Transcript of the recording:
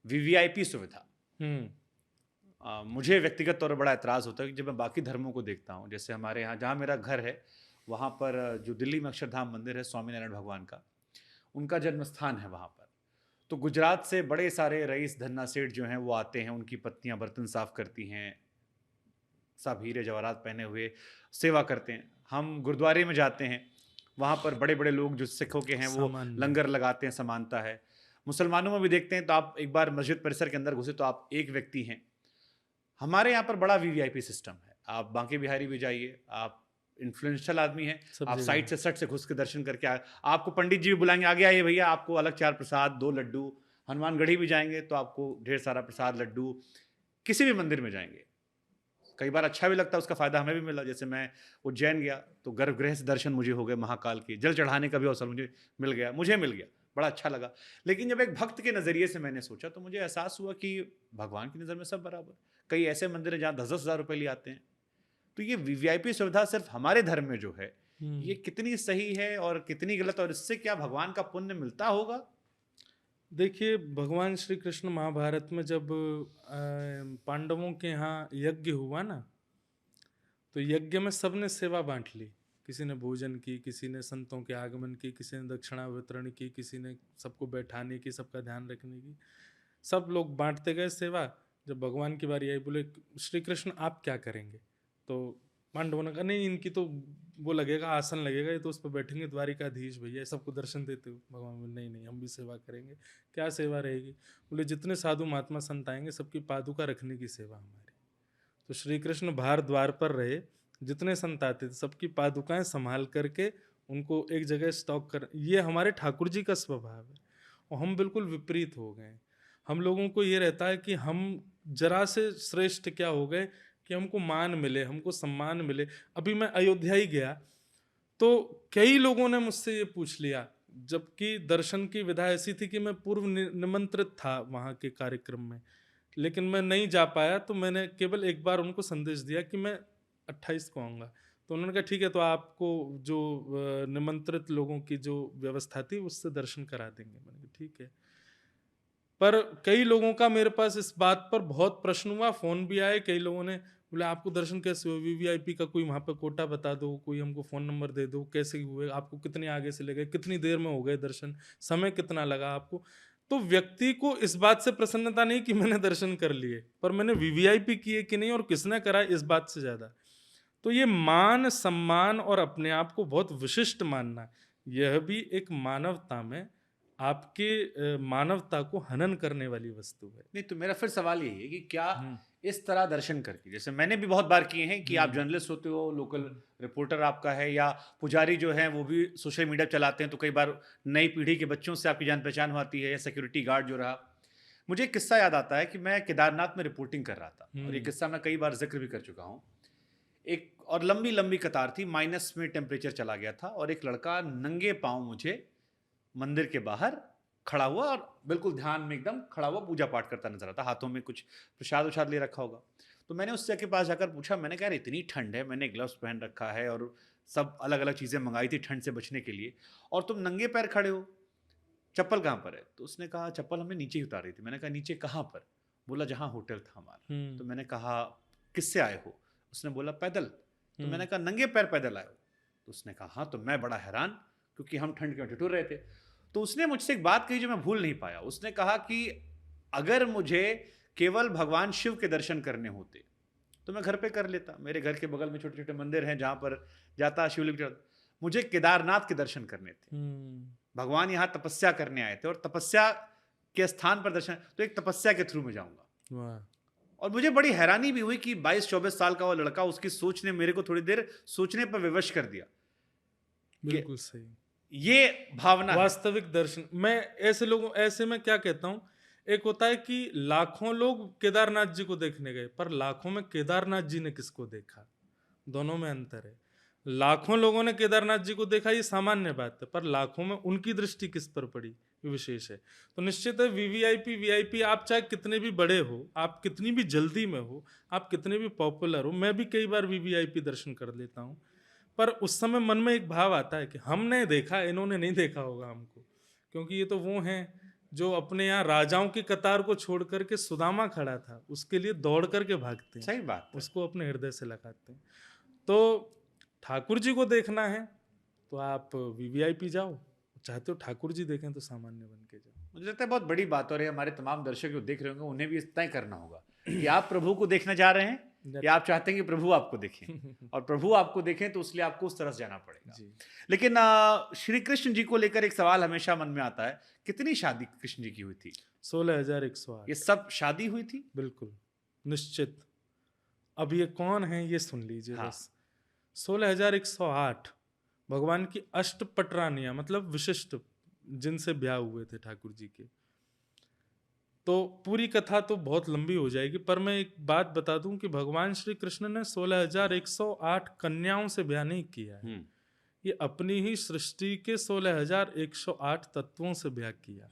VVIP सुविधा, हम्म। मुझे व्यक्तिगत तौर पर बड़ा एतराज़ होता है कि जब मैं बाकी धर्मों को देखता हूँ, जैसे हमारे यहाँ जहाँ मेरा घर है, वहाँ पर जो दिल्ली में अक्षरधाम मंदिर है स्वामीनारायण भगवान का, उनका जन्म स्थान है वहाँ पर। तो गुजरात से बड़े सारे रईस धन्ना सेठ जो हैं वो आते हैं, उनकी पत्नियाँ बर्तन साफ करती हैं, सब हीरे जवाहरात पहने हुए सेवा करते हैं। हम गुरुद्वारे में जाते हैं, वहाँ पर बड़े-बड़े लोग जो सिखों के हैं वो सामान्य। लंगर लगाते हैं, समानता है। मुसलमानों में भी देखते हैं तो आप एक बार मस्जिद परिसर के अंदर घुसे तो आप एक व्यक्ति हैं। हमारे यहाँ पर बड़ा वीवीआईपी सिस्टम है। आप बांके बिहारी भी जाइए, आप इन्फ्लुएंशियल आदमी हैं, सब आप जगह साइड है। से सट से घुस के दर्शन करके आपको पंडित जी भी बुलाएँगे, "आगे आइए भैया, आपको अलग चार प्रसाद, 2 लड्डू।" हनुमानगढ़ी भी जाएँगे तो आपको ढेर सारा प्रसाद, लड्डू, किसी भी मंदिर में जाएँगे। कई बार अच्छा भी लगता है, उसका फ़ायदा हमें भी मिला। जैसे मैं उज्जैन गया, तो गर्भगृह से दर्शन मुझे हो गए महाकाल के, जल चढ़ाने का भी अवसर मुझे मिल गया, बड़ा अच्छा लगा। लेकिन जब एक भक्त के नज़रिए से मैंने सोचा, तो मुझे एहसास हुआ कि भगवान की नज़र में सब बराबर। कई ऐसे मंदिर हैं जहाँ 10-10 हज़ार रुपए लिए आते हैं। तो ये वीवीआईपी सुविधा सिर्फ़ हमारे धर्म में जो है, ये हम्म। कितनी सही है और कितनी गलत, और इससे क्या भगवान का पुण्य मिलता होगा? देखिए, भगवान श्री कृष्ण महाभारत में जब पांडवों के यहाँ यज्ञ हुआ ना, तो यज्ञ में सबने सेवा बांट ली। किसी ने भोजन की, किसी ने संतों के आगमन की, किसी ने दक्षिणा वितरण की, किसी ने सबको बैठाने की, सबका ध्यान रखने की। सब लोग बांटते गए सेवा। जब भगवान की बारी आई, बोले श्री कृष्ण आप क्या करेंगे? तो पांडवों ने कहा नहीं, इनकी तो वो लगेगा, आसन लगेगा, ये तो उस पर बैठेंगे द्वारिकाधीश भैया, सबको दर्शन देते हुए। भगवान बोले नहीं नहीं, हम भी सेवा करेंगे। क्या सेवा रहेगी? बोले जितने साधु महात्मा संत आएंगे सबकी पादुका रखने की सेवा हमारी। तो श्री कृष्ण बाहर द्वार पर रहे, जितने संत आते थे सबकी पादुकाएं संभाल करके उनको एक जगह स्टॉक कर। ये हमारे ठाकुर जी का स्वभाव है, और हम बिल्कुल विपरीत हो गए। हम लोगों को ये रहता है कि हम जरा से श्रेष्ठ क्या हो गए कि हमको मान मिले, हमको सम्मान मिले। अभी मैं अयोध्या ही गया, तो कई लोगों ने मुझसे ये पूछ लिया, जबकि दर्शन की विधा ऐसी थी कि मैं पूर्व निमंत्रित था वहाँ के कार्यक्रम में, लेकिन मैं नहीं जा पाया। तो मैंने केवल एक बार उनको संदेश दिया कि मैं 28 को आऊँगा। तो उन्होंने कहा ठीक है, तो आपको जो निमंत्रित लोगों की जो व्यवस्था थी उससे दर्शन करा देंगे। मैंने कहा ठीक है। पर कई लोगों का मेरे पास इस बात पर बहुत प्रश्न हुआ, फोन भी आए। कई लोगों ने बोले आपको दर्शन कैसे हुए? वीवीआईपी का कोई वहाँ पे कोटा बता दो, कोई हमको फ़ोन नंबर दे दो, कैसे हुए, आपको कितने आगे से ले गए, कितनी देर में हो गए दर्शन, समय कितना लगा आपको? तो व्यक्ति को इस बात से प्रसन्नता नहीं कि मैंने दर्शन कर लिए, पर मैंने वीवीआईपी किए कि नहीं और किसने करा, इस बात से ज़्यादा। तो ये मान सम्मान और अपने आप को बहुत विशिष्ट मानना, यह भी एक मानवता में आपके मानवता को हनन करने वाली वस्तु है। नहीं, तो मेरा फिर सवाल यही है कि क्या हम्म। इस तरह दर्शन करके, जैसे मैंने भी बहुत बार किए हैं कि आप हम्म। जर्नलिस्ट होते हो, लोकल रिपोर्टर आपका है, या पुजारी जो हैं वो भी सोशल मीडिया चलाते हैं, तो कई बार नई पीढ़ी के बच्चों से आपकी जान पहचान होती है, या सिक्योरिटी गार्ड जो रहा। मुझे एक किस्सा याद आता है कि मैं केदारनाथ में रिपोर्टिंग कर रहा था, और ये हम्म। किस्सा मैं कई बार जिक्र भी कर चुका हूँ। एक और लंबी लंबी कतार थी, माइनस में टेम्परेचर चला गया था, और एक लड़का नंगे पाँव मुझे मंदिर के बाहर खड़ा हुआ, और बिल्कुल ध्यान में एकदम खड़ा हुआ पूजा पाठ करता नजर आता, हाथों में कुछ प्रसाद उसाद ले रखा होगा। तो मैंने उससे के पास जाकर पूछा, मैंने कहा यार इतनी ठंड है, मैंने ग्लव्स पहन रखा है और सब अलग अलग चीज़ें मंगाई थी ठंड से बचने के लिए, और तुम नंगे पैर खड़े हो, चप्पल कहाँ पर है? तो उसने कहा चप्पल हमने नीचे ही उतारी थी। मैंने कहा नीचे कहाँ पर? बोला जहाँ होटल था हमारा। हम्म। तो मैंने कहा किससे आए हो? उसने बोला पैदल। तो हम्म। मैंने कहा नंगे पैर पैदल आए हो? तो उसने कहा हाँ। तो मैं बड़ा हैरान, क्योंकि हम ठंड के ठिठुर रहे थे। तो उसने मुझसे एक बात कही जो मैं भूल नहीं पाया। उसने कहा कि अगर मुझे केवल भगवान शिव के दर्शन करने होते तो मैं घर पे कर लेता, मेरे घर के बगल में छोटे छोटे मंदिर हैं जहां पर जाता शिवलिंग चढ़ाता। मुझे केदारनाथ के दर्शन करने थे, हम्म। भगवान यहाँ तपस्या करने आए थे, और तपस्या के स्थान पर दर्शन, तो एक तपस्या के थ्रू में जाऊंगा। वाह। और मुझे बड़ी हैरानी भी हुई कि 22-24 साल का वो लड़का, उसकी सोच ने मेरे को थोड़ी देर सोचने पर विवश कर दिया कि बिल्कुल सही। ये भावना है। वास्तविक दर्शन, मैं ऐसे लोगों, ऐसे में क्या कहता हूँ, एक होता है कि लाखों लोग केदारनाथ जी को देखने गए, पर लाखों में केदारनाथ जी ने किसको देखा, दोनों में अंतर है। लाखों लोगों ने केदारनाथ जी को देखा, ये सामान्य बात है, पर लाखों में उनकी दृष्टि किस पर पड़ी, ये विशेष है। तो निश्चित है वीवीआईपी वीआईपी, आप चाहे कितने भी बड़े हो, आप कितनी भी जल्दी में हो, आप कितने भी पॉपुलर हो, मैं भी कई बार वीवीआईपी दर्शन कर लेता हूँ, पर उस समय मन में एक भाव आता है कि हमने देखा, इन्होंने नहीं देखा होगा हमको, क्योंकि ये तो वो हैं जो अपने यहाँ राजाओं की कतार को छोड़ करके सुदामा खड़ा था, उसके लिए दौड़ करके भागते हैं, सही बात है। उसको अपने हृदय से लगाते हैं। तो ठाकुर जी को देखना है तो आप वीवीआईपी जाओ, चाहते हो ठाकुर जी देखें तो सामान्य बन के जाओ। मुझे लगता है बहुत बड़ी बात, और ये हमारे तमाम दर्शक जो देख रहे होंगे उन्हें भी इतना ही करना होगा कि आप प्रभु को देखने जा रहे हैं या आप चाहते हैं कि प्रभु आपको देखें, और प्रभु आपको देखें तो उसलिए आपको उस तरह से जाना पड़ेगा। जी। लेकिन श्री कृष्ण जी को लेकर एक सवाल हमेशा मन में आता है, कितनी शादी कृष्ण जी की हुई थी? 16,108। ये सब शादी हुई थी? बिल्कुल निश्चित। अब ये कौन है ये सुन लीजिए हाँ। बस। 16,108 भगवान की अष्टपट रानियां, मतलब विशिष्ट, जिनसे ब्याह हुए थे ठाकुर जी के। तो पूरी कथा तो बहुत लंबी हो जाएगी, पर मैं एक बात बता दूं कि भगवान श्री कृष्ण ने 16,108 कन्याओं से ब्याह नहीं किया है। ये अपनी ही सृष्टि के 16,108 तत्वों से ब्याह किया।